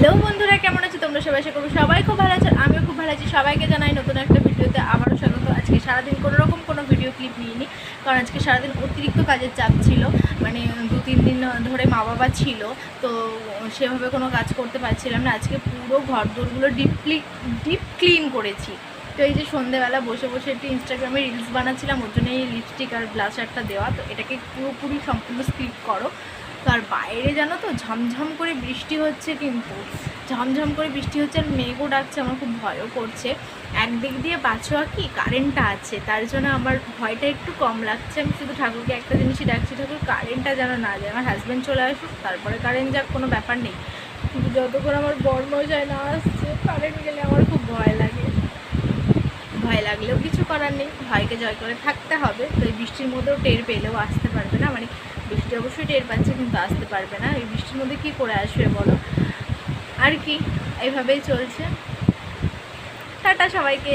Hello বন্ধুরা, কেমন আছো তোমরা? সবাই আশা করবো সবাই খুব ভালো আছে। আমিও খুব ভালো আছি। সবাইকে জানাই নতুন একটা ভিডিওতে আবারও স্বাগত। আজকে সারাদিন কোনোরকম কোনো ভিডিও ক্লিপ নিইনি, কারণ আজকে সারাদিন অতিরিক্ত কাজের চাপ ছিল। মানে 2-3 দিন ধরে মা বাবা ছিল, তো সেভাবে কোনো কাজ করতে পারছিলাম না। আজকে পুরো ঘর দোরগুলো ডিপ ক্লিন করেছি। তো এই যে সন্ধ্যেবেলা বসে বসে একটু ইনস্টাগ্রামে রিলস বানাচ্ছিলাম, ওর জন্য এই লিপস্টিক আর ব্লাশারটা দেওয়া। তো এটাকে পুরোপুরি সম্পূর্ণ স্কিপ করো। তো আর বাইরে জানো তো ঝমঝম করে বৃষ্টি হচ্ছে, কিন্তু ঝমঝম করে বৃষ্টি হচ্ছে আর মেঘও ডাকছে। আমার খুব ভয়ও করছে। একদিক দিয়ে বাঁচোয়া কি কারেন্টটা আছে, তার জন্য আমার ভয়টা একটু কম লাগছে। আমি শুধু ঠাকুরকে একটা জিনিসই ডাকছি, ঠাকুর কারেন্টটা যেন না যায়। আমার হাজব্যান্ড চলে আসুক, তারপরে কারেন্ট যাক, কোনো ব্যাপার নেই। কিন্তু যতক্ষণ আমার বরমশাই না আসছে, কারেন্ট গেলে আমার খুব ভয় লাগে। ভয় লাগলেও কিছু করার নেই, ভয়কে জয় করে থাকতে হবে। তো এই বৃষ্টির মধ্যেও টের পেলেও আসতে পারবে না। মানে বৃষ্টি অবশ্যই টের পাচ্ছে, কিন্তু আসতে পারবে না। এই বৃষ্টির মধ্যে কী করে আসবে বলো? আর কি, এইভাবেই চলছে। টাটা সবাইকে।